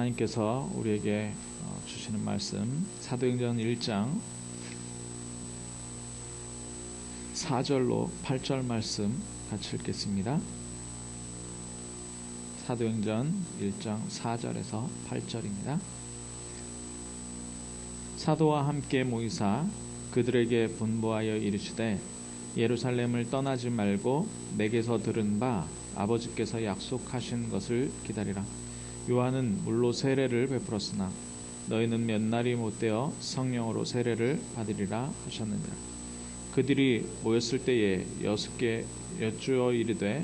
하나님께서 우리에게 주시는 말씀, 사도행전 1장 4절로 8절 말씀 같이 읽겠습니다. 사도행전 1장 4절에서 8절입니다. 사도와 함께 모이사 그들에게 분부하여 이르시되 예루살렘을 떠나지 말고 내게서 들은 바 아버지께서 약속하신 것을 기다리라. 요한은 물로 세례를 베풀었으나 너희는 몇 날이 못되어 성령으로 세례를 받으리라 하셨느니라. 그들이 모였을 때에 여섯께 여쭈어 이르되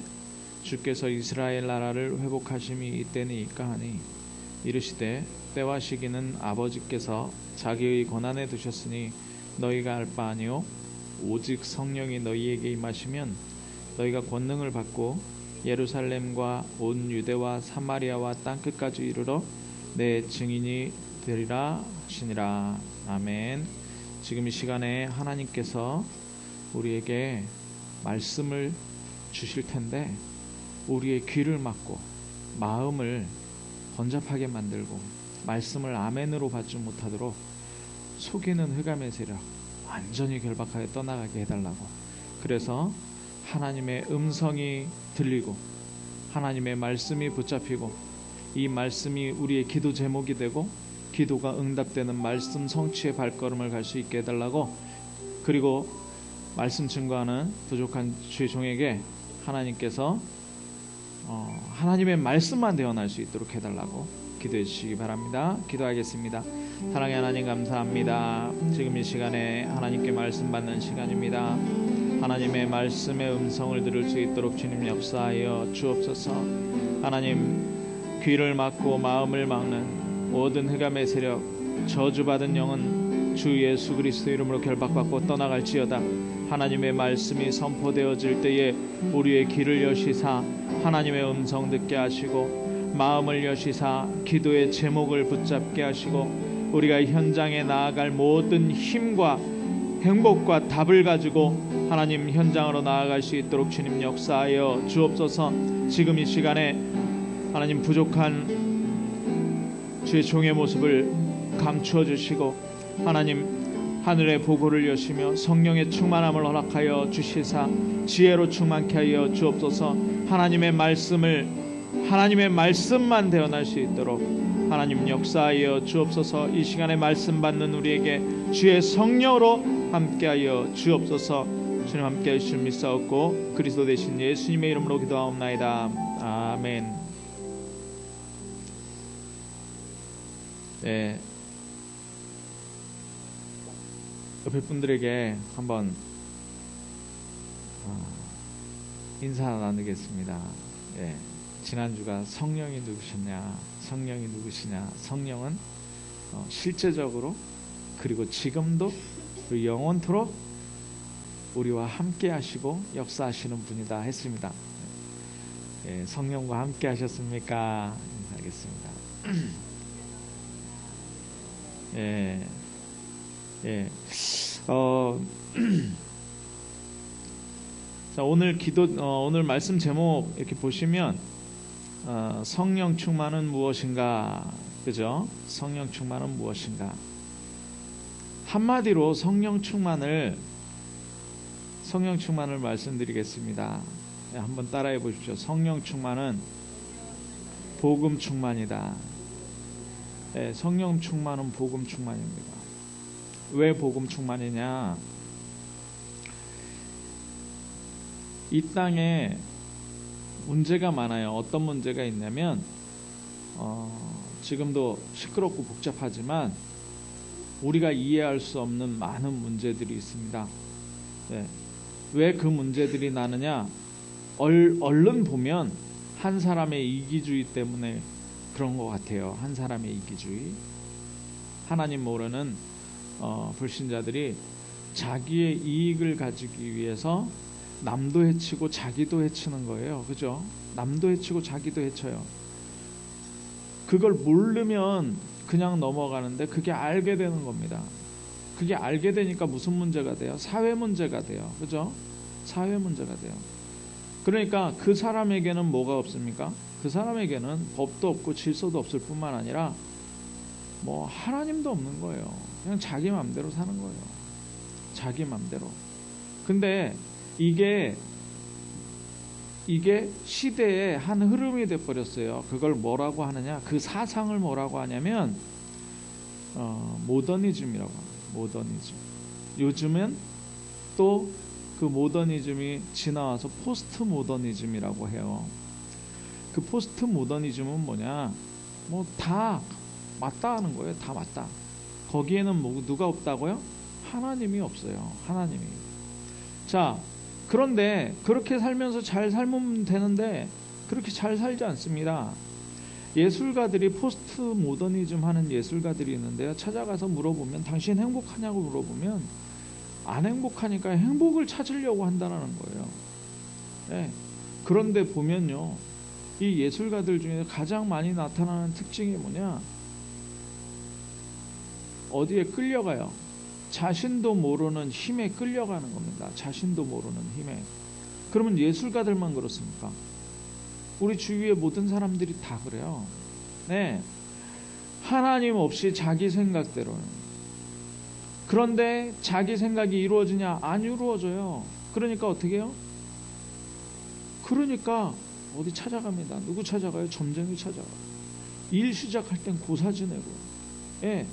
주께서 이스라엘 나라를 회복하심이 이때니이까 하니 이르시되 때와 시기는 아버지께서 자기의 권한에 두셨으니 너희가 알 바 아니요 오직 성령이 너희에게 임하시면 너희가 권능을 받고 예루살렘과 온 유대와 사마리아와 땅끝까지 이르러 내 증인이 되리라 하시니라. 아멘. 지금 이 시간에 하나님께서 우리에게 말씀을 주실 텐데 우리의 귀를 막고 마음을 번잡하게 만들고 말씀을 아멘으로 받지 못하도록 속이는 흑암의 세력 완전히 결박하게 떠나가게 해달라고. 그래서 하나님의 음성이 들리고 하나님의 말씀이 붙잡히고 이 말씀이 우리의 기도 제목이 되고 기도가 응답되는 말씀 성취의 발걸음을 갈 수 있게 해달라고. 그리고 말씀 증거하는 부족한 주의 종에게 하나님께서 하나님의 말씀만 대언할 수 있도록 해달라고 기도해 주시기 바랍니다. 기도하겠습니다. 사랑의 하나님 감사합니다. 지금 이 시간에 하나님께 말씀 받는 시간입니다. 하나님의 말씀의 음성을 들을 수 있도록 주님 역사하여 주옵소서. 하나님 귀를 막고 마음을 막는 모든 흑암의 세력 저주받은 영은 주 예수 그리스도 이름으로 결박받고 떠나갈지어다. 하나님의 말씀이 선포되어질 때에 우리의 귀를 여시사 하나님의 음성 듣게 하시고 마음을 여시사 기도의 제목을 붙잡게 하시고 우리가 현장에 나아갈 모든 힘과 행복과 답을 가지고 하나님 현장으로 나아갈 수 있도록 주님 역사하여 주옵소서. 지금 이 시간에 하나님 부족한 주의 종의 모습을 감추어 주시고 하나님 하늘의 보고를 여시며 성령의 충만함을 허락하여 주시사 지혜로 충만케 하여 주옵소서. 하나님의 말씀만 대언할 수 있도록 하나님 역사하여 주옵소서. 이 시간에 말씀 받는 우리에게 주의 성령으로 함께하여 주옵소서. 주님 함께하여 주실 믿사옵고 그리스도 되신 예수님의 이름으로 기도하옵나이다. 아멘. 네. 옆에 분들에게 한번 인사 나누겠습니다. 예. 지난주가 성령이 누구시냐, 성령이 누구시냐. 성령은 실제적으로 그리고 지금도 그리고 영원토록 우리와 함께 하시고 역사하시는 분이다 했습니다. 예, 성령과 함께 하셨습니까? 인사하겠습니다. 예. 예. 자, 오늘 말씀 제목 이렇게 보시면 성령 충만은 무엇인가, 그죠? 성령 충만은 무엇인가? 한마디로 성령 충만을 말씀드리겠습니다. 네, 한번 따라해 보십시오. 성령 충만은 복음 충만이다. 네, 성령 충만은 복음 충만입니다. 왜 복음 충만이냐? 이 땅에 문제가 많아요. 어떤 문제가 있냐면 지금도 시끄럽고 복잡하지만 우리가 이해할 수 없는 많은 문제들이 있습니다. 네. 왜 그 문제들이 나느냐? 얼른 보면 한 사람의 이기주의 때문에 그런 것 같아요. 한 사람의 이기주의. 하나님 모르는 불신자들이 자기의 이익을 가지기 위해서 남도 해치고 자기도 해치는 거예요. 그죠? 남도 해치고 자기도 해쳐요. 그걸 모르면 그냥 넘어가는데 그게 알게 되는 겁니다. 그게 알게 되니까 무슨 문제가 돼요? 사회 문제가 돼요. 그죠? 사회 문제가 돼요. 그러니까 그 사람에게는 뭐가 없습니까? 그 그 사람에게는 법도 없고 질서도 없을 뿐만 아니라 뭐 하나님도 없는 거예요. 그냥 자기 맘대로 사는 거예요. 자기 맘대로. 근데 이게 시대의 한 흐름이 돼버렸어요. 그걸 뭐라고 하느냐, 그 사상을 뭐라고 하냐면 모더니즘이라고 합니다. 모더니즘. 요즘은 또 그 모더니즘이 지나와서 포스트 모더니즘이라고 해요. 그 포스트 모더니즘은 뭐냐, 뭐 다 맞다 하는 거예요. 다 맞다. 거기에는 뭐 누가 없다고요? 하나님이 없어요. 하나님이. 자, 그런데 그렇게 살면서 잘 살면 되는데 그렇게 잘 살지 않습니다. 예술가들이 포스트 모더니즘 하는 예술가들이 있는데요. 찾아가서 물어보면 당신 행복하냐고 물어보면 안 행복하니까 행복을 찾으려고 한다는 거예요. 네. 그런데 보면요, 이 예술가들 중에 가장 많이 나타나는 특징이 뭐냐, 어디에 끌려가요? 자신도 모르는 힘에 끌려가는 겁니다. 자신도 모르는 힘에. 그러면 예술가들만 그렇습니까? 우리 주위의 모든 사람들이 다 그래요. 네. 하나님 없이 자기 생각대로요. 그런데 자기 생각이 이루어지냐? 안 이루어져요. 그러니까 어떻게 해요? 그러니까 어디 찾아갑니다. 누구 찾아가요? 점쟁이 찾아가요. 일 시작할 땐 고사 지내고. 예.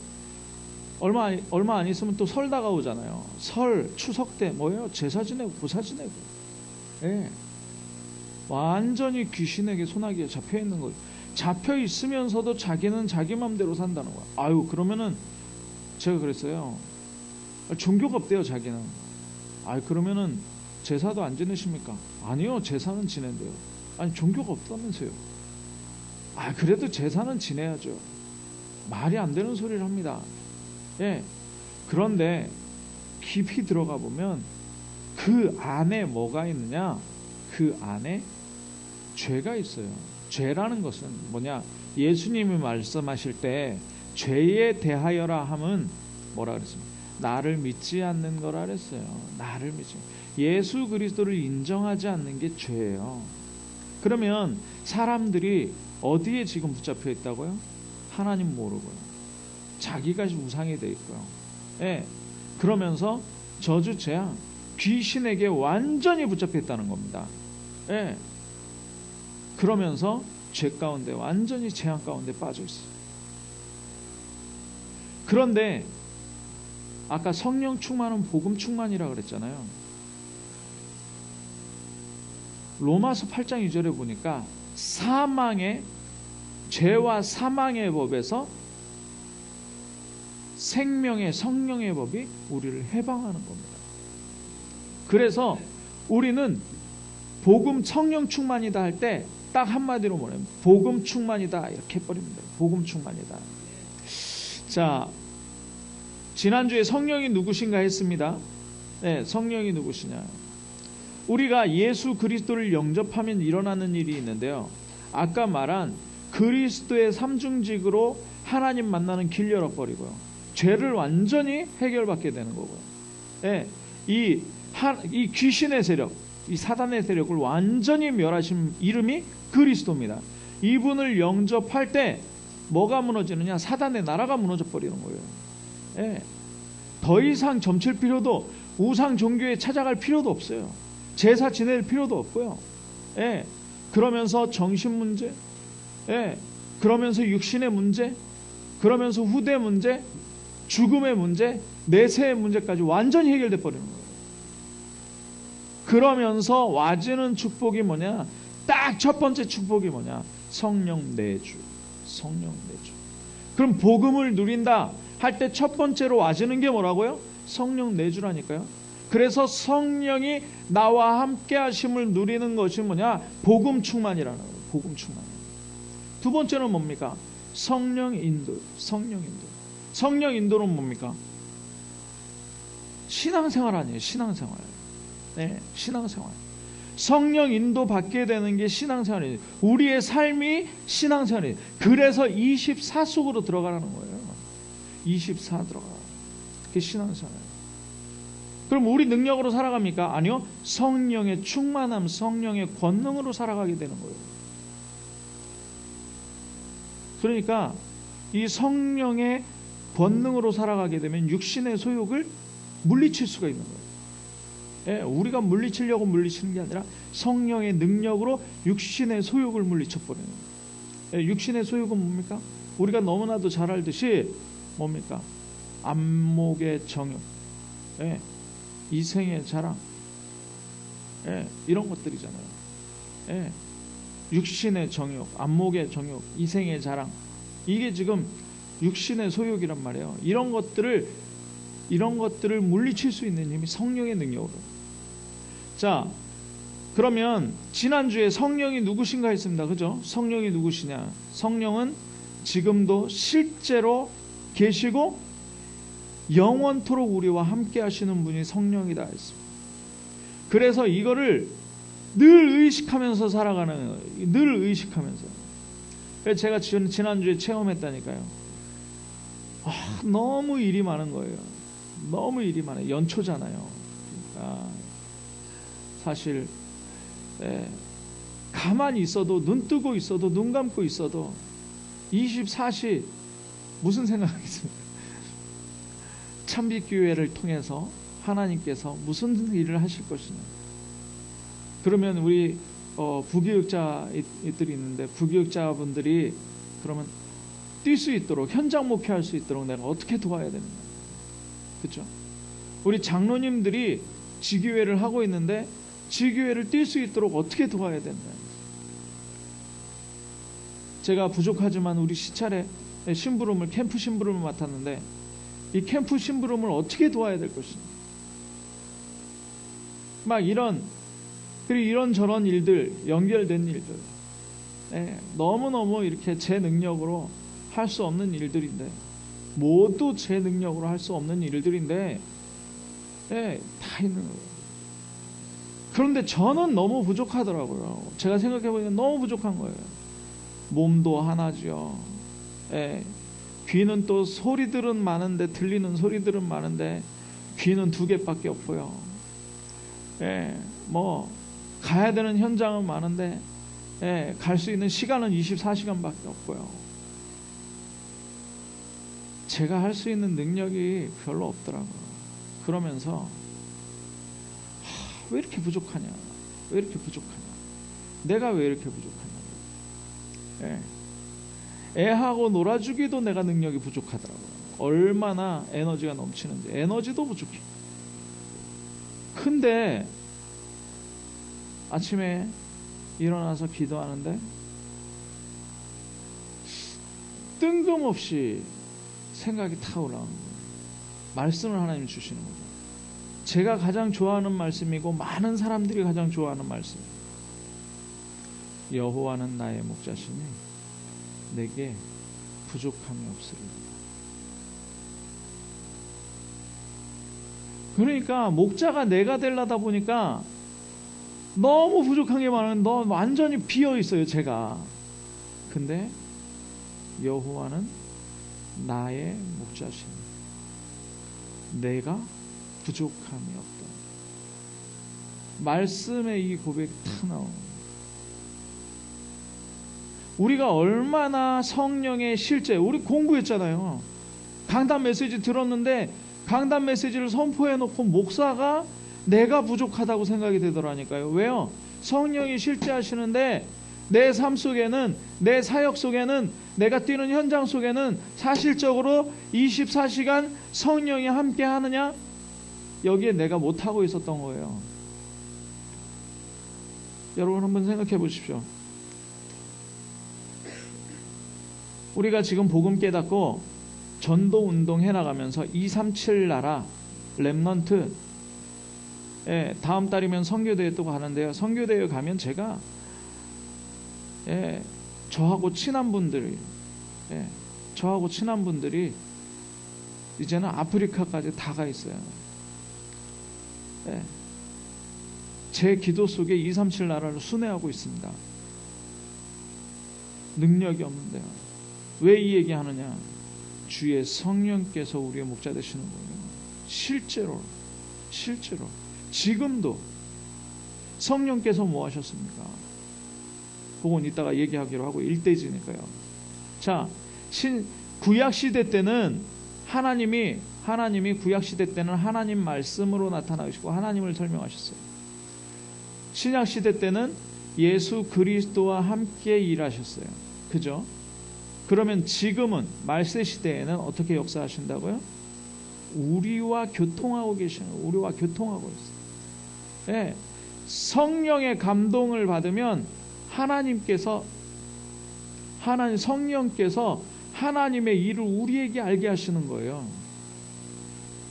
얼마 안 있으면 또 설 다가오잖아요. 설, 추석 때 뭐예요? 제사 지내고 고사 지내고. 예. 완전히 귀신에게 소나기에 잡혀 있는 거예요. 잡혀 있으면서도 자기는 자기 맘대로 산다는 거야. 아유, 그러면은 제가 그랬어요. 종교가 없대요, 자기는. 그러면은 제사도 안 지내십니까? 아니요, 제사는 지낸대요. 아니, 종교가 없다면서요. 그래도 제사는 지내야죠. 말이 안 되는 소리를 합니다. 예. 그런데 깊이 들어가 보면 그 안에 뭐가 있느냐? 그 안에 죄가 있어요. 죄라는 것은 뭐냐? 예수님이 말씀하실 때 죄에 대하여라 함은 뭐라 그랬습니까? 나를 믿지 않는 거라 그랬어요. 나를 믿지. 예수 그리스도를 인정하지 않는 게 죄예요. 그러면 사람들이 어디에 지금 붙잡혀 있다고요? 하나님 모르고요. 자기가 우상이 돼 있고요. 예. 그러면서 저주 재앙, 귀신에게 완전히 붙잡혀 있다는 겁니다. 예. 그러면서 죄 가운데 완전히 재앙 가운데 빠져 있어요. 그런데 아까 성령 충만은 복음 충만이라 그랬잖아요. 로마서 8장 2절에 보니까 죄와 사망의 법에서 생명의 성령의 법이 우리를 해방하는 겁니다. 그래서 우리는 복음 성령 충만이다 할 때 딱 한마디로 뭐냐면 복음 충만이다 이렇게 해버립니다. 복음 충만이다. 자, 지난주에 성령이 누구신가 했습니다. 네, 성령이 누구시냐. 우리가 예수 그리스도를 영접하면 일어나는 일이 있는데요. 아까 말한 그리스도의 삼중직으로 하나님 만나는 길 열어버리고요. 죄를 완전히 해결받게 되는 거고요. 네, 이 귀신의 세력, 이 사단의 세력을 완전히 멸하신 이름이 그리스도입니다. 이분을 영접할 때 뭐가 무너지느냐? 사단의 나라가 무너져 버리는 거예요. 예. 더 이상 점칠 필요도, 우상 종교에 찾아갈 필요도 없어요. 제사 지낼 필요도 없고요. 예. 그러면서 정신 문제, 예. 그러면서 육신의 문제, 그러면서 후대 문제, 죽음의 문제, 내세의 문제까지 완전히 해결돼 버리는 거예요. 그러면서 와지는 축복이 뭐냐? 딱 첫 번째 축복이 뭐냐? 성령 내주. 성령 내주. 그럼 복음을 누린다 할 때 첫 번째로 와지는 게 뭐라고요? 성령 내주라니까요. 그래서 성령이 나와 함께 하심을 누리는 것이 뭐냐? 복음 충만이라는 거예요. 복음 충만. 두 번째는 뭡니까? 성령 인도. 성령 인도. 성령 인도는 뭡니까? 신앙생활 아니에요. 신앙생활. 네, 신앙생활. 성령 인도 받게 되는 게 신앙생활이에요. 우리의 삶이 신앙생활이에요. 그래서 24 속으로 들어가라는 거예요. 24 들어가. 그게 신앙생활. 그럼 우리 능력으로 살아갑니까? 아니요. 성령의 충만함, 성령의 권능으로 살아가게 되는 거예요. 그러니까 이 성령의 권능으로 살아가게 되면 육신의 소욕을 물리칠 수가 있는 거예요. 예, 우리가 물리치려고 물리치는 게 아니라 성령의 능력으로 육신의 소욕을 물리쳐버리는 거예요. 예, 육신의 소욕은 뭡니까? 우리가 너무나도 잘 알듯이 뭡니까? 안목의 정욕, 예, 이생의 자랑, 예, 이런 것들이잖아요. 예, 육신의 정욕, 안목의 정욕, 이생의 자랑, 이게 지금 육신의 소욕이란 말이에요. 이런 것들을 물리칠 수 있는 힘이 성령의 능력으로. 자, 그러면 지난주에 성령이 누구신가 했습니다. 그죠? 성령이 누구시냐? 성령은 지금도 실제로 계시고 영원토록 우리와 함께 하시는 분이 성령이다 했습니다. 그래서 이거를 늘 의식하면서 살아가는 거예요. 늘 의식하면서. 그래서 제가 지난주에 체험했다니까요. 너무 일이 많은 거예요. 너무 일이 많아요. 연초잖아요. 그러니까 사실 가만히 있어도, 눈 뜨고 있어도, 눈 감고 있어도 24시 무슨 생각이 있습니까? 참빛교회를 통해서 하나님께서 무슨 일을 하실 것이냐. 그러면 우리 부교육자들이 있는데, 부교육자분들이 그러면 뛸 수 있도록, 현장 목회할 수 있도록 내가 어떻게 도와야 되는가. 그렇죠? 우리 장로님들이 지교회를 하고 있는데 지교회를 뛸 수 있도록 어떻게 도와야 된다. 제가 부족하지만 우리 시찰에 심부름을, 캠프 심부름을 맡았는데 이 캠프 심부름을 어떻게 도와야 될 것인가. 막 그리고 이런저런 일들, 연결된 일들, 너무너무 이렇게 제 능력으로 할 수 없는 일들인데, 모두 제 능력으로 할 수 없는 일들인데, 다 있는 거예요. 그런데 저는 너무 부족하더라고요. 제가 생각해보니까 너무 부족한 거예요. 몸도 하나죠. 귀는 또 소리들은 많은데, 들리는 소리들은 많은데 귀는 2개밖에 없고요. 가야 되는 현장은 많은데 갈 수 있는 시간은 24시간밖에 없고요. 제가 할 수 있는 능력이 별로 없더라고요. 그러면서 왜 이렇게 부족하냐, 왜 이렇게 부족하냐, 내가 왜 이렇게 부족하냐. 애하고 놀아주기도 내가 능력이 부족하더라고요. 얼마나 에너지가 넘치는지. 에너지도 부족해. 근데 아침에 일어나서 기도하는데 뜬금없이 생각이 타 올라오는 거예요. 말씀을 하나님 주시는 거죠. 제가 가장 좋아하는 말씀이고 많은 사람들이 가장 좋아하는 말씀. 여호와는 나의 목자시니 내게 부족함이 없으리라. 그러니까 목자가 내가 되려다 보니까 너무 부족한 게 많은, 너무 완전히 비어 있어요, 제가. 근데 여호와는 나의 목자시니 내가 부족함이 없다. 말씀의 이 고백이 탁 나오는. 우리가 얼마나 성령의 실제, 우리 공부했잖아요. 강단 메시지 들었는데 강단 메시지를 선포해놓고 목사가 내가 부족하다고 생각이 되더라니까요. 왜요? 성령이 실제하시는데 내 삶 속에는, 내 사역 속에는, 내가 뛰는 현장 속에는 사실적으로 24시간 성령이 함께 하느냐? 여기에 내가 못하고 있었던 거예요. 여러분 한번 생각해 보십시오. 우리가 지금 복음 깨닫고 전도 운동 해나가면서 237 나라 렘넌트, 다음 달이면 선교대회 또 가는데요. 선교대회 가면 제가 저하고 친한 분들이 이제는 아프리카까지 다 가 있어요. 제 기도 속에 237 나라를 순회하고 있습니다. 능력이 없는데요. 왜 이 얘기하느냐? 주의 성령께서 우리의 목자 되시는 거예요. 실제로 지금도 성령께서 뭐 하셨습니까? 그건 이따가 얘기하기로 하고 일대지니까요. 자, 구약 시대 때는 하나님이 구약 시대 때는 하나님 말씀으로 나타나시고 하나님을 설명하셨어요. 신약 시대 때는 예수 그리스도와 함께 일하셨어요. 그죠? 그러면 지금은 말세 시대에는 어떻게 역사하신다고요? 우리와 교통하고 계시는, 우리와 교통하고 있어요. 예, 성령의 감동을 받으면 성령께서 하나님의 일을 우리에게 알게 하시는 거예요.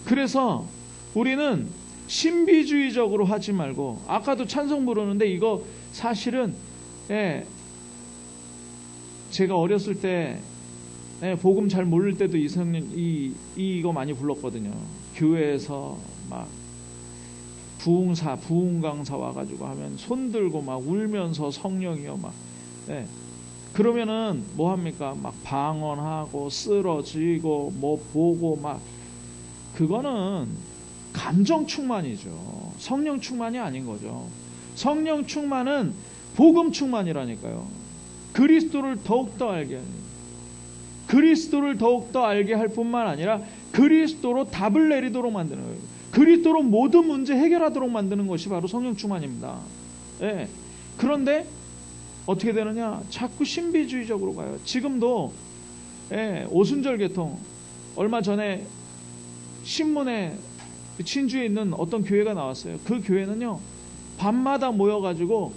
그래서 우리는 신비주의적으로 하지 말고, 아까도 찬송 부르는데 이거 사실은 제가 어렸을 때 복음 잘 모를 때도 이거 많이 불렀거든요. 교회에서 막 부흥 강사 와가지고 하면 손 들고 막 울면서 성령이요 막 그러면은 뭐 합니까? 막 방언하고 쓰러지고 뭐 보고 막, 그거는 감정 충만이죠. 성령 충만이 아닌 거죠. 성령 충만은 복음 충만이라니까요. 그리스도를 더욱더 알게 하는, 그리스도를 더욱더 알게 할 뿐만 아니라 그리스도로 답을 내리도록 만드는 거예요. 그리스도로 모든 문제 해결하도록 만드는 것이 바로 성령 충만입니다. 예. 그런데 어떻게 되느냐? 자꾸 신비주의적으로 가요. 지금도 오순절 계통, 얼마 전에 신문에 친주에 있는 어떤 교회가 나왔어요. 그 교회는요, 밤마다 모여가지고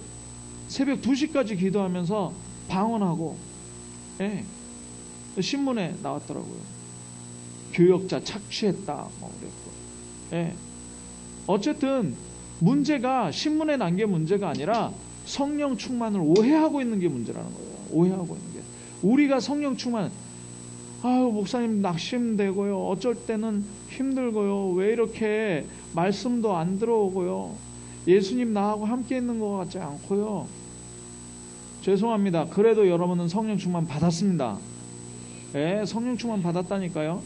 새벽 2시까지 기도하면서 방언하고, 신문에 나왔더라고요. 교역자 착취했다 뭐 그랬고. 어쨌든 문제가 신문에 난 게 문제가 아니라 성령 충만을 오해하고 있는 게 문제라는 거예요. 오해하고 있는 게. 우리가 성령 충만, 아유 목사님 낙심되고요, 어쩔 때는 힘들고요, 왜 이렇게 말씀도 안 들어오고요, 예수님 나하고 함께 있는 것 같지 않고요. 죄송합니다. 그래도 여러분은 성령 충만 받았습니다. 성령 충만 받았다니까요.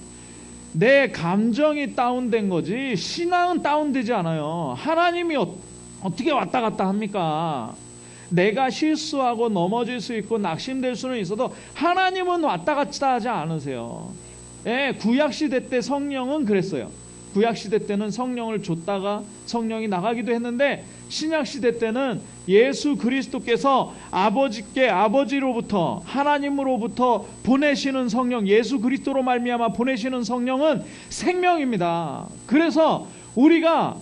내 감정이 다운된 거지 신앙은 다운되지 않아요. 하나님이 어떻게 왔다 갔다 합니까? 내가 실수하고 넘어질 수 있고 낙심될 수는 있어도 하나님은 왔다 갔다 하지 않으세요. 구약시대 때 성령은 그랬어요. 구약시대 때는 성령을 줬다가 성령이 나가기도 했는데, 신약시대 때는 예수 그리스도께서 아버지로부터 하나님으로부터 보내시는 성령, 예수 그리스도로 말미암아 보내시는 성령은 생명입니다. 그래서 우리가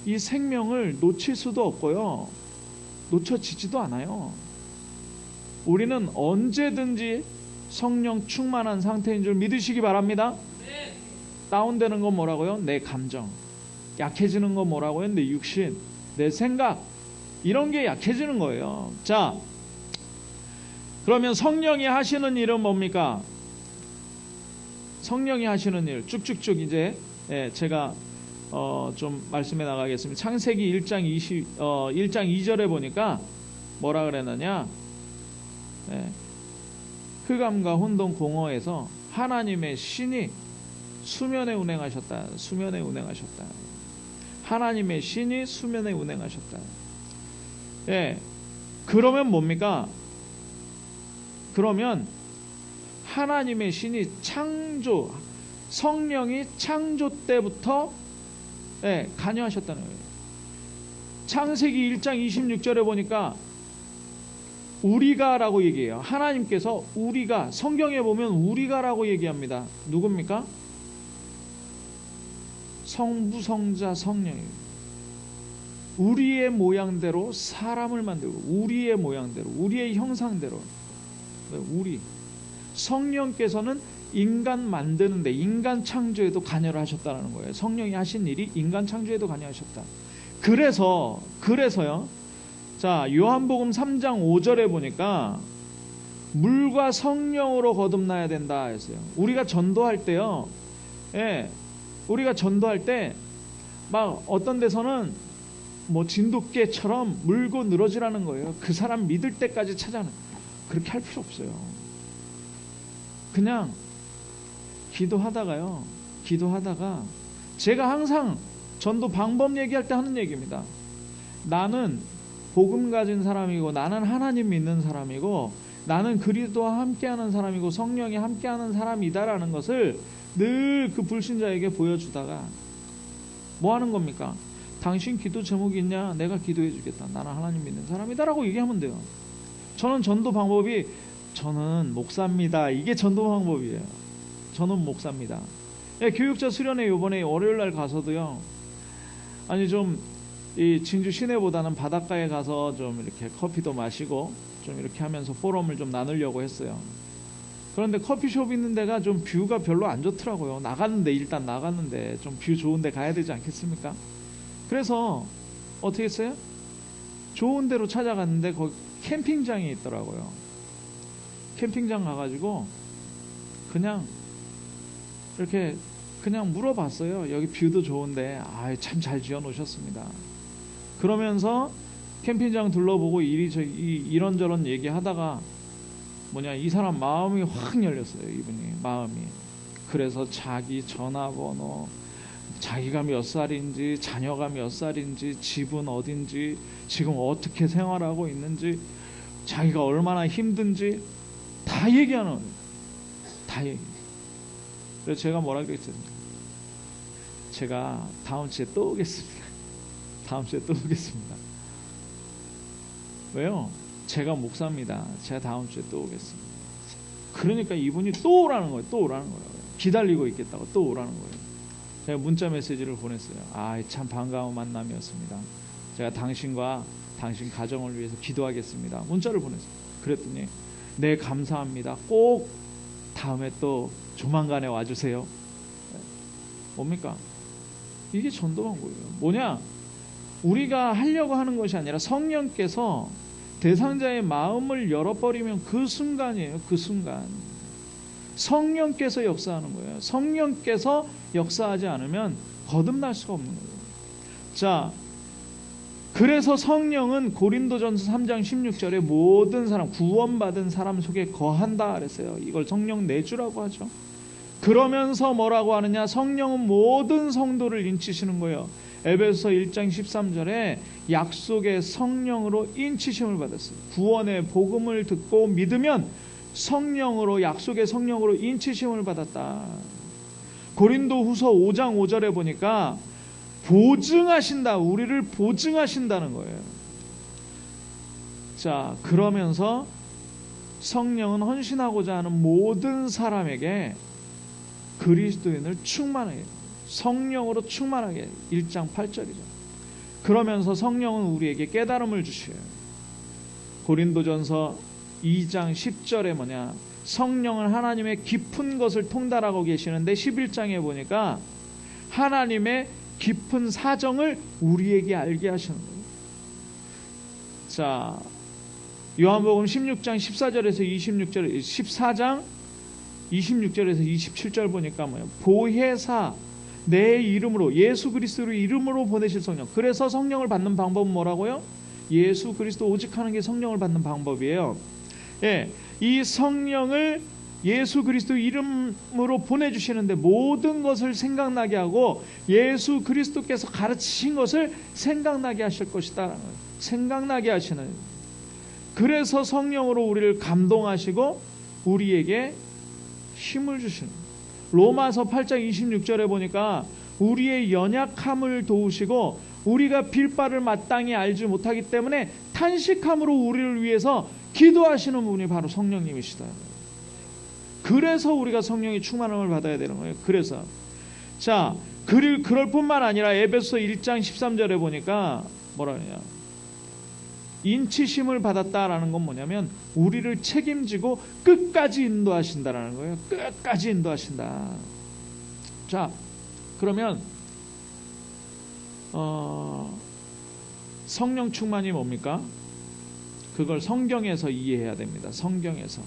이 생명을 놓칠 수도 없고요, 놓쳐지지도 않아요. 우리는 언제든지 성령 충만한 상태인 줄 믿으시기 바랍니다. 다운되는 건 뭐라고요? 내 감정. 약해지는 건 뭐라고요? 내 육신, 내 생각, 이런 게 약해지는 거예요. 자, 그러면 성령이 하시는 일은 뭡니까? 성령이 하시는 일 쭉쭉쭉 이제 제가 좀 말씀해 나가겠습니다. 창세기 1장 2절에 보니까 뭐라 그랬느냐? 흑암과 혼돈 공허에서 하나님의 신이 수면에 운행하셨다. 수면에 운행하셨다. 하나님의 신이 수면에 운행하셨다. 그러면 뭡니까? 그러면 하나님의 신이 성령이 창조 때부터 관여하셨다는 거예요. 창세기 1장 26절에 보니까 우리가라고 얘기해요. 하나님께서 우리가, 성경에 보면 우리가라고 얘기합니다. 누굽니까? 성부, 성자, 성령이에요. 우리의 모양대로 사람을 만들고, 우리의 모양대로, 우리의 형상대로. 우리 성령께서는 인간 만드는데, 인간 창조에도 관여를 하셨다는 거예요. 성령이 하신 일이 인간 창조에도 관여하셨다. 그래서요. 자, 요한복음 3장 5절에 보니까 물과 성령으로 거듭나야 된다 했어요. 우리가 전도할 때요. 우리가 전도할 때 막 어떤 데서는 뭐 진돗개처럼 물고 늘어지라는 거예요. 그 사람 믿을 때까지 찾아는. 그렇게 할 필요 없어요. 그냥 기도하다가 제가 항상 전도 방법 얘기할 때 하는 얘기입니다. 나는 복음 가진 사람이고, 나는 하나님 믿는 사람이고, 나는 그리스도와 함께하는 사람이고 성령이 함께하는 사람이다라는 것을 늘 그 불신자에게 보여주다가 뭐 하는 겁니까? 당신 기도 제목이 있냐? 내가 기도해 주겠다. 나는 하나님 믿는 사람이다 라고 얘기하면 돼요. 저는 전도 방법이 저는 목사입니다. 이게 전도 방법이에요. 저는 목사입니다. 교육자 수련회 요번에 월요일날 가서도요, 아니 좀 이 진주 시내보다는 바닷가에 가서 좀 이렇게 커피도 마시고 좀 이렇게 하면서 포럼을 좀 나누려고 했어요. 그런데 커피숍 있는 데가 좀 뷰가 별로 안 좋더라고요. 일단 나갔는데 좀 뷰 좋은 데 가야 되지 않겠습니까? 그래서 어떻게 했어요? 좋은 데로 찾아갔는데 거기 캠핑장이 있더라고요. 캠핑장 가가지고 그냥 이렇게 그냥 물어봤어요. 여기 뷰도 좋은데 참 잘 지어 놓으셨습니다. 그러면서 캠핑장 둘러보고 이런저런 얘기하다가 이 사람 마음이 확 열렸어요. 이분이 마음이. 그래서 자기 전화번호, 자기가 몇 살인지, 자녀가 몇 살인지, 집은 어딘지, 지금 어떻게 생활하고 있는지, 자기가 얼마나 힘든지 다 얘기하는 거예요. 다 얘기. 그래서 제가 뭐라 그랬어요? 제가 다음 주에 또 오겠습니다. 다음 주에 또 오겠습니다. 왜요? 제가 목사입니다. 제가 다음 주에 또 오겠습니다. 그러니까 이분이 또 오라는 거예요. 또 오라는 거예요. 기다리고 있겠다고 또 오라는 거예요. 제가 문자 메시지를 보냈어요. 참 반가운 만남이었습니다. 제가 당신과 당신 가정을 위해서 기도하겠습니다. 문자를 보냈어요. 그랬더니 네, 감사합니다. 꼭 다음에 또 조만간에 와주세요. 뭡니까? 이게 전도 방법이에요. 뭐냐? 우리가 하려고 하는 것이 아니라 성령께서 대상자의 마음을 열어버리면 그 순간이에요. 그 순간. 성령께서 역사하는 거예요. 성령께서 역사하지 않으면 거듭날 수가 없는 거예요. 자, 그래서 성령은 고린도전서 3장 16절에 모든 사람, 구원받은 사람 속에 거한다 그랬어요. 이걸 성령 내주라고 하죠. 그러면서 뭐라고 하느냐? 성령은 모든 성도를 인치시는 거예요. 에베소서 1장 13절에 약속의 성령으로 인치심을 받았어요. 구원의 복음을 듣고 믿으면 성령으로, 약속의 성령으로 인치심을 받았다. 고린도후서 5장 5절에 보니까 보증하신다, 우리를 보증하신다는 거예요. 자, 그러면서 성령은 헌신하고자 하는 모든 사람에게 그리스도인을 충만하게, 성령으로 충만하게, 1장 8절이죠. 그러면서 성령은 우리에게 깨달음을 주셔요. 고린도전서 2장 10절에 성령은 하나님의 깊은 것을 통달하고 계시는데 11장에 보니까 하나님의 깊은 사정을 우리에게 알게 하시는 거예요. 자, 요한복음 16장 14절에서 26절, 14장 26절에서 27절 보니까 보혜사 내 이름으로, 예수 그리스도의 이름으로 보내실 성령. 그래서 성령을 받는 방법은 뭐라고요? 예수 그리스도 오직 하는 게 성령을 받는 방법이에요. 예, 이 성령을 예수 그리스도 이름으로 보내주시는데 모든 것을 생각나게 하고 예수 그리스도께서 가르치신 것을 생각나게 하실 것이다. 생각나게 하시는. 그래서 성령으로 우리를 감동하시고 우리에게 힘을 주시는. 로마서 8장 26절에 보니까 우리의 연약함을 도우시고 우리가 빌 바를 마땅히 알지 못하기 때문에 탄식함으로 우리를 위해서 기도하시는 분이 바로 성령님이시다. 그래서 우리가 성령의 충만함을 받아야 되는 거예요. 그래서 자, 그럴 뿐만 아니라 에베소서 1장 13절에 보니까 뭐라 그러냐? 인치심을 받았다라는 건 뭐냐면 우리를 책임지고 끝까지 인도하신다라는 거예요. 끝까지 인도하신다. 자, 그러면 성령 충만이 뭡니까? 그걸 성경에서 이해해야 됩니다. 성경에서.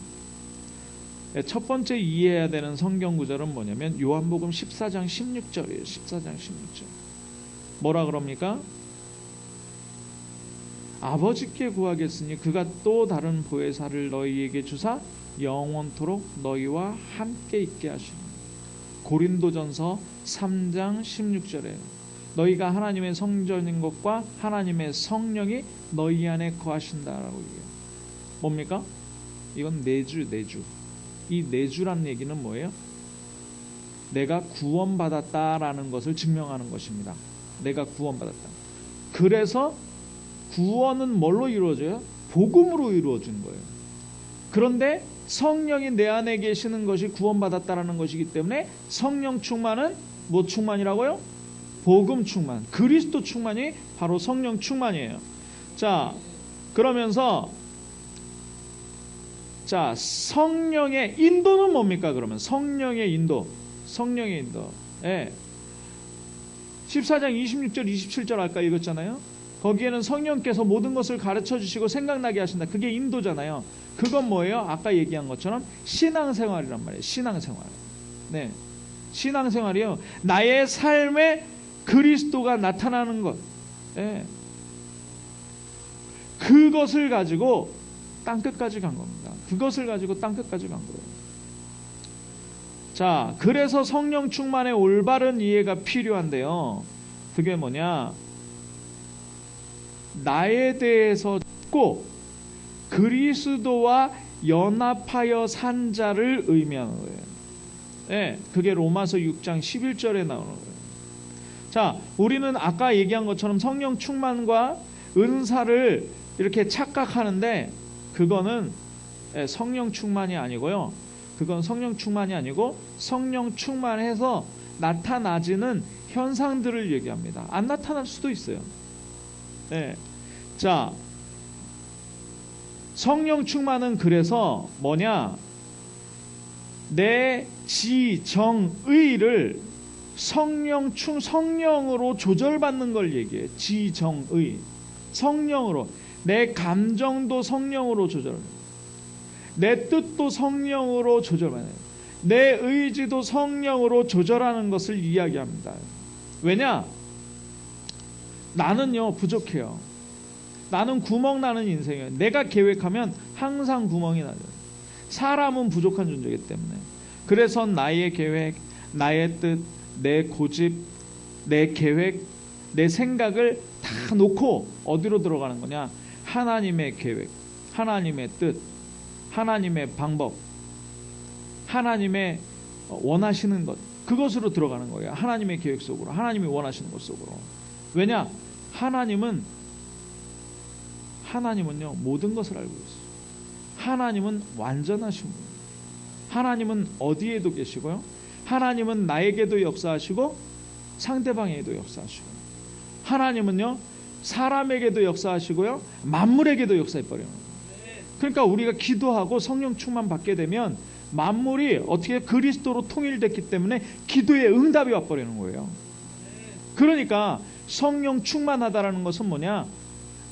첫 번째 이해해야 되는 성경 구절은 뭐냐면 요한복음 14장 16절이에요. 14장 16절. 뭐라 그럽니까? 아버지께 구하겠으니 그가 또 다른 보혜사를 너희에게 주사 영원토록 너희와 함께 있게 하시니. 고린도전서 3장 16절에 너희가 하나님의 성전인 것과 하나님의 성령이 너희 안에 거하신다라고 얘기해요. 뭡니까? 이건 내주. 이 내주라는 얘기는 뭐예요? 내가 구원받았다라는 것을 증명하는 것입니다. 내가 구원받았다. 그래서 구원은 뭘로 이루어져요? 복음으로 이루어지는 거예요. 그런데 성령이 내 안에 계시는 것이 구원받았다라는 것이기 때문에 성령 충만은 뭐 충만이라고요? 복음 충만, 그리스도 충만이 바로 성령 충만이에요. 자, 그러면서 자, 성령의 인도는 뭡니까? 그러면 성령의 인도. 예. 14장 26절 27절 아까 읽었잖아요. 거기에는 성령께서 모든 것을 가르쳐 주시고 생각나게 하신다. 그게 인도잖아요. 그건 뭐예요? 아까 얘기한 것처럼 신앙생활이란 말이에요. 신앙생활. 네. 신앙생활이요. 나의 삶에 그리스도가 나타나는 것. 예. 그것을 가지고 땅끝까지 간 겁니다. 그것을 가지고 땅끝까지 간 거예요. 자, 그래서 성령 충만의 올바른 이해가 필요한데요. 그게 뭐냐? 나에 대해서 듣고 그리스도와 연합하여 산 자를 의미하는 거예요. 네, 그게 로마서 6장 11절에 나오는 거예요. 자, 우리는 아까 얘기한 것처럼 성령 충만과 은사를 이렇게 착각하는데 그거는 성령 충만이 아니고요. 그건 성령 충만이 아니고 성령 충만해서 나타나지는 현상들을 얘기합니다. 안 나타날 수도 있어요. 네. 자, 성령 충만은 그래서 뭐냐? 내 지정의를 성령으로 조절받는 걸 얘기해요. 지정의. 성령으로. 내 감정도 성령으로 조절. 내 뜻도 성령으로 조절하는, 내 의지도 성령으로 조절하는 것을 이야기합니다. 왜냐? 나는요 부족해요. 나는 구멍 나는 인생이에요. 내가 계획하면 항상 구멍이 나죠. 사람은 부족한 존재이기 때문에. 그래서 나의 계획, 나의 뜻, 내 고집, 내 계획, 내 생각을 다 놓고 어디로 들어가는 거냐? 하나님의 계획, 하나님의 뜻, 하나님의 방법, 하나님의 원하시는 것, 그것으로 들어가는 거예요. 하나님의 계획 속으로, 하나님이 원하시는 것 속으로. 왜냐? 하나님은요 모든 것을 알고 있어요. 하나님은 완전하신 분. 하나님은 어디에도 계시고요. 하나님은 나에게도 역사하시고 상대방에게도 역사하시고, 하나님은요 사람에게도 역사하시고요 만물에게도 역사해버려요. 그러니까 우리가 기도하고 성령 충만 받게 되면 만물이 어떻게 그리스도로 통일됐기 때문에 기도의 응답이 와버리는 거예요. 그러니까 성령 충만하다라는 것은 뭐냐?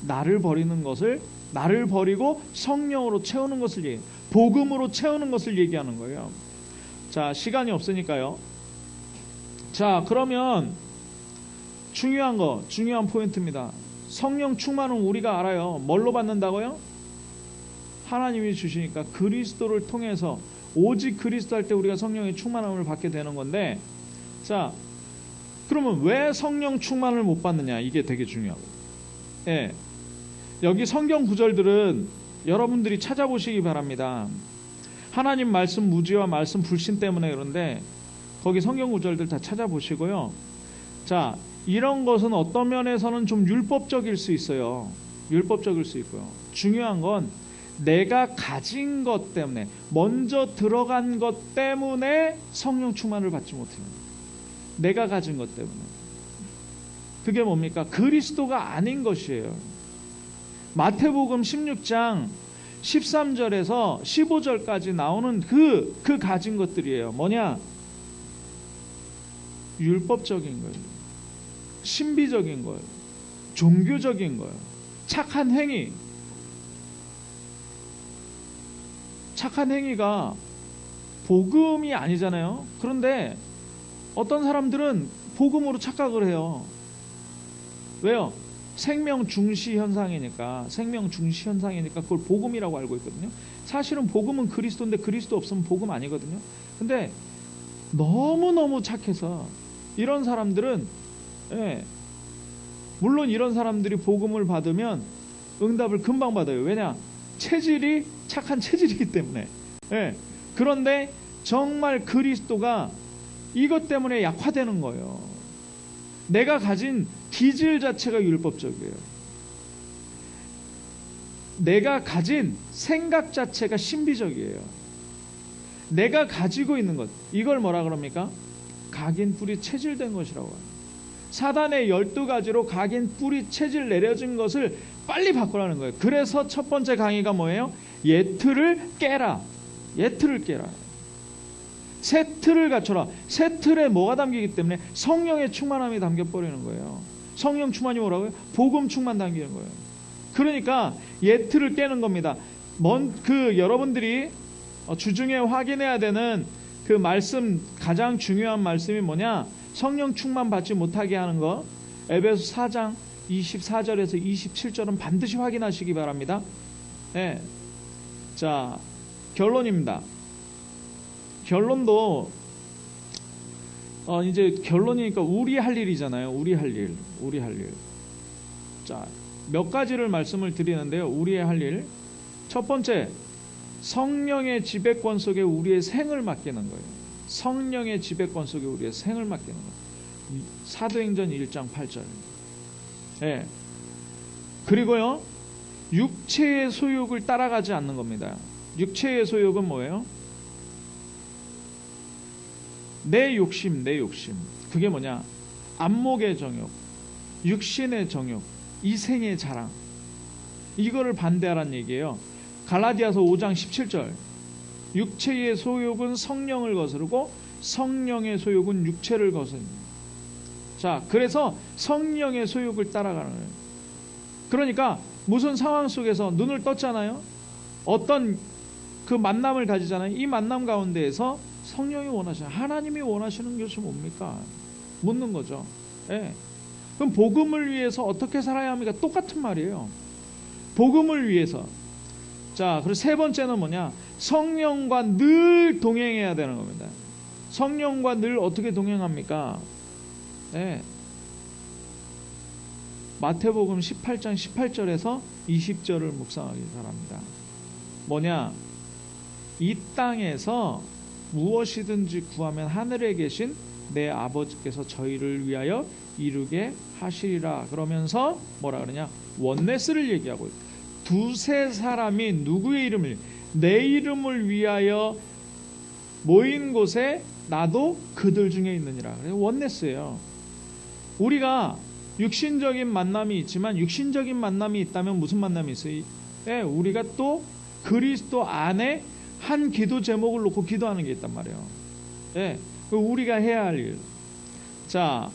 나를 버리고 성령으로 채우는 것을 얘기해요. 복음으로 채우는 것을 얘기하는 거예요. 자, 시간이 없으니까요. 자, 그러면 중요한 포인트입니다. 성령 충만은 우리가 알아요. 뭘로 받는다고요? 하나님이 주시니까 그리스도를 통해서, 오직 그리스도 할 때 우리가 성령의 충만함을 받게 되는 건데, 자, 그러면 왜 성령 충만을 못 받느냐? 이게 되게 중요하고. 예. 여기 성경 구절들은 여러분들이 찾아보시기 바랍니다. 하나님 말씀 무지와 말씀 불신 때문에 그런데 거기 성경 구절들 다 찾아보시고요. 자, 이런 것은 어떤 면에서는 좀 율법적일 수 있어요. 율법적일 수 있고요. 중요한 건 내가 가진 것 때문에, 먼저 들어간 것 때문에 성령 충만을 받지 못해요. 내가 가진 것 때문에. 그게 뭡니까? 그리스도가 아닌 것이에요. 마태복음 16장 13절에서 15절까지 나오는 그 가진 것들이에요. 뭐냐? 율법적인 거예요. 신비적인 거예요. 종교적인 거예요. 착한 행위. 착한 행위가 복음이 아니잖아요. 그런데 어떤 사람들은 복음으로 착각을 해요. 왜요? 생명 중시 현상이니까 그걸 복음이라고 알고 있거든요. 사실은 복음은 그리스도인데 그리스도 없으면 복음 아니거든요. 근데 너무너무 착해서 이런 사람들은, 예, 물론 이런 사람들이 복음을 받으면 응답을 금방 받아요. 왜냐? 체질이 착한 체질이기 때문에. 예. 그런데 정말 그리스도가 이것 때문에 약화되는 거예요. 내가 가진 기질 자체가 율법적이에요. 내가 가진 생각 자체가 신비적이에요. 내가 가지고 있는 것, 이걸 뭐라 그럽니까? 각인 뿌리 체질된 것이라고 해요. 사단의 12가지로 각인 뿌리 체질 내려진 것을 빨리 바꾸라는 거예요. 그래서 첫 번째 강의가 뭐예요? 옛틀을 깨라. 옛틀을 깨라. 새 틀을 갖춰라. 새 틀에 뭐가 담기기 때문에 성령의 충만함이 담겨버리는 거예요. 성령 충만이 뭐라고요? 복음 충만 담기는 거예요. 그러니까 옛 틀을 깨는 겁니다. 여러분들이 주중에 확인해야 되는 그 말씀, 가장 중요한 말씀이 뭐냐? 성령 충만 받지 못하게 하는 거. 에베소 4장 24절에서 27절은 반드시 확인하시기 바랍니다. 네. 자, 결론입니다. 결론도 이제 결론이니까 우리 할 일이잖아요. 우리 할 일. 자, 몇 가지를 말씀을 드리는데요. 우리의 할 일. 첫 번째, 성령의 지배권 속에 우리의 생을 맡기는 거예요. 성령의 지배권 속에 우리의 생을 맡기는 거예요. 사도행전 1장 8절. 예. 그리고요, 육체의 소욕을 따라가지 않는 겁니다. 육체의 소욕은 뭐예요? 내 욕심. 그게 뭐냐? 안목의 정욕, 육신의 정욕, 이생의 자랑. 이거를 반대하라는 얘기예요. 갈라디아서 5장 17절. 육체의 소욕은 성령을 거스르고 성령의 소욕은 육체를 거스릅니다. 자, 그래서 성령의 소욕을 따라가는 거예요. 그러니까 무슨 상황 속에서 눈을 떴잖아요. 어떤 그 만남을 가지잖아요. 이 만남 가운데에서 성령이 원하시는, 하나님이 원하시는 것이 뭡니까? 묻는 거죠. 예. 그럼 복음을 위해서 어떻게 살아야 합니까? 똑같은 말이에요. 복음을 위해서. 자, 그리고 세 번째는 뭐냐? 성령과 늘 동행해야 되는 겁니다. 성령과 늘 어떻게 동행합니까? 예. 마태복음 18장 18절에서 20절을 묵상하기 바랍니다. 뭐냐? 이 땅에서 무엇이든지 구하면 하늘에 계신 내 아버지께서 저희를 위하여 이루게 하시리라. 그러면서 뭐라 그러냐? 원네스를 얘기하고 있어요. 두세 사람이 누구의 이름을, 내 이름을 위하여 모인 곳에 나도 그들 중에 있느니라. 원네스예요. 우리가 육신적인 만남이 있지만, 육신적인 만남이 있다면 무슨 만남이 있어요? 예, 우리가 또 그리스도 안에 한 기도 제목을 놓고 기도하는 게 있단 말이에요. 예, 우리가 해야 할 일. 자,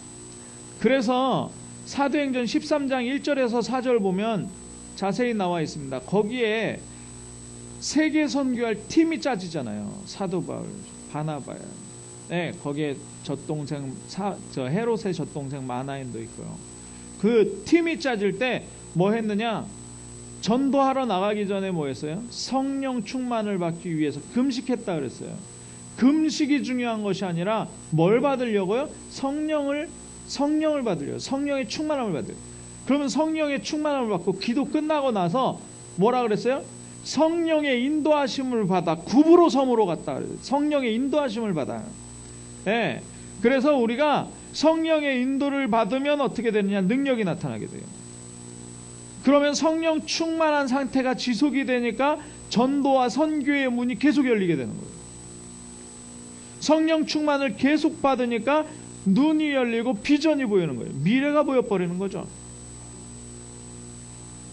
그래서 사도행전 13장 1절에서 4절 보면 자세히 나와 있습니다. 거기에 세계 선교할 팀이 짜지잖아요. 사도 바울, 바나바야. 네, 거기에 젖동생 헤롯의 젖동생 마나인도 있고요. 그 팀이 짜질 때 뭐 했느냐? 전도하러 나가기 전에 뭐 했어요? 성령 충만을 받기 위해서 금식했다 그랬어요. 금식이 중요한 것이 아니라 뭘 받으려고요? 성령을 받으려고. 성령의 충만함을 받으려고. 그러면 성령의 충만함을 받고 기도 끝나고 나서 뭐라 그랬어요? 성령의 인도하심을 받아 굽으로 섬으로 갔다 그랬어요. 성령의 인도하심을 받아요. 예. 그래서 우리가 성령의 인도를 받으면 어떻게 되느냐? 능력이 나타나게 돼요. 그러면 성령 충만한 상태가 지속이 되니까 전도와 선교의 문이 계속 열리게 되는 거예요. 성령 충만을 계속 받으니까 눈이 열리고 비전이 보이는 거예요. 미래가 보여버리는 거죠.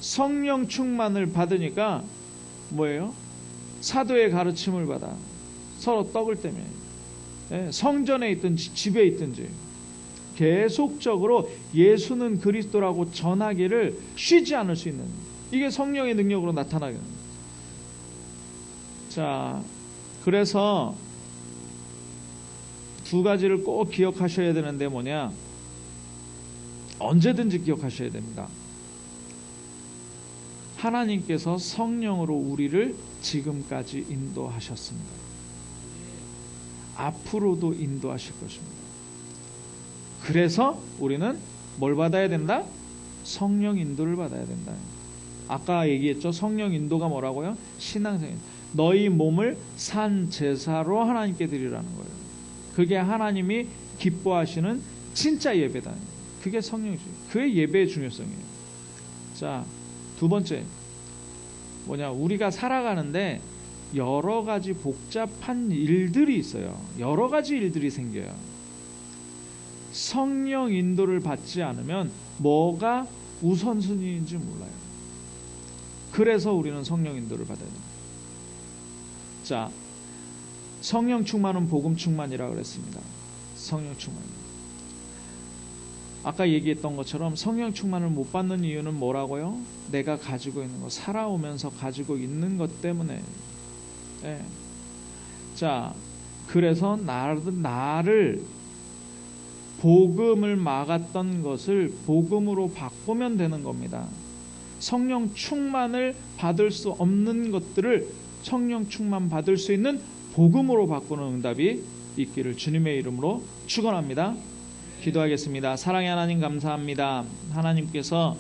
성령 충만을 받으니까 뭐예요? 사도의 가르침을 받아 서로 떡을 떼며, 성전에 있든지 집에 있든지 계속적으로 예수는 그리스도라고 전하기를 쉬지 않을 수 있는, 이게 성령의 능력으로 나타나게 됩니다. 자, 그래서 두 가지를 꼭 기억하셔야 되는데 뭐냐? 언제든지 기억하셔야 됩니다. 하나님께서 성령으로 우리를 지금까지 인도하셨습니다. 앞으로도 인도하실 것입니다. 그래서 우리는 뭘 받아야 된다? 성령 인도를 받아야 된다. 아까 얘기했죠. 성령 인도가 뭐라고요? 신앙생활. 너희 몸을 산 제사로 하나님께 드리라는 거예요. 그게 하나님이 기뻐하시는 진짜 예배다. 그게 성령이죠. 그게 예배의 중요성이에요. 자, 두 번째 뭐냐? 우리가 살아가는데 여러 가지 복잡한 일들이 있어요. 여러 가지 일들이 생겨요. 성령 인도를 받지 않으면 뭐가 우선순위인지 몰라요. 그래서 우리는 성령 인도를 받아야 됩니다. 자, 성령 충만은 복음 충만이라고 그랬습니다. 성령 충만. 아까 얘기했던 것처럼 성령 충만을 못 받는 이유는 뭐라고요? 내가 가지고 있는 것, 살아오면서 가지고 있는 것 때문에. 네. 자, 그래서 나를 복음을 막았던 것을 복음으로 바꾸면 되는 겁니다. 성령 충만을 받을 수 없는 것들을 성령 충만 받을 수 있는 복음으로 바꾸는 응답이 있기를 주님의 이름으로 축원합니다. 기도하겠습니다. 사랑의 하나님 감사합니다. 하나님께서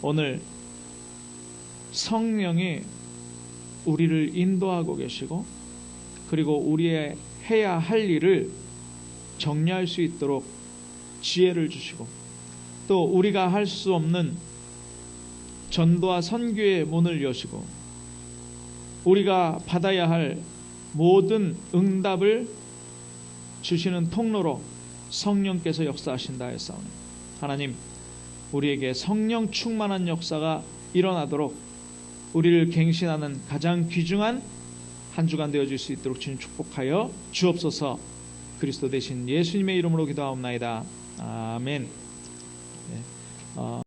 오늘 성령이 우리를 인도하고 계시고 그리고 우리의 해야 할 일을 정리할 수 있도록 지혜를 주시고 또 우리가 할 수 없는 전도와 선교의 문을 여시고 우리가 받아야 할 모든 응답을 주시는 통로로 성령께서 역사하신다 했사오니 하나님 우리에게 성령 충만한 역사가 일어나도록 우리를 갱신하는 가장 귀중한 한 주간 되어질 수 있도록 주님 축복하여 주옵소서. 그리스도 대신 예수님의 이름으로 기도하옵나이다. 아멘. 네.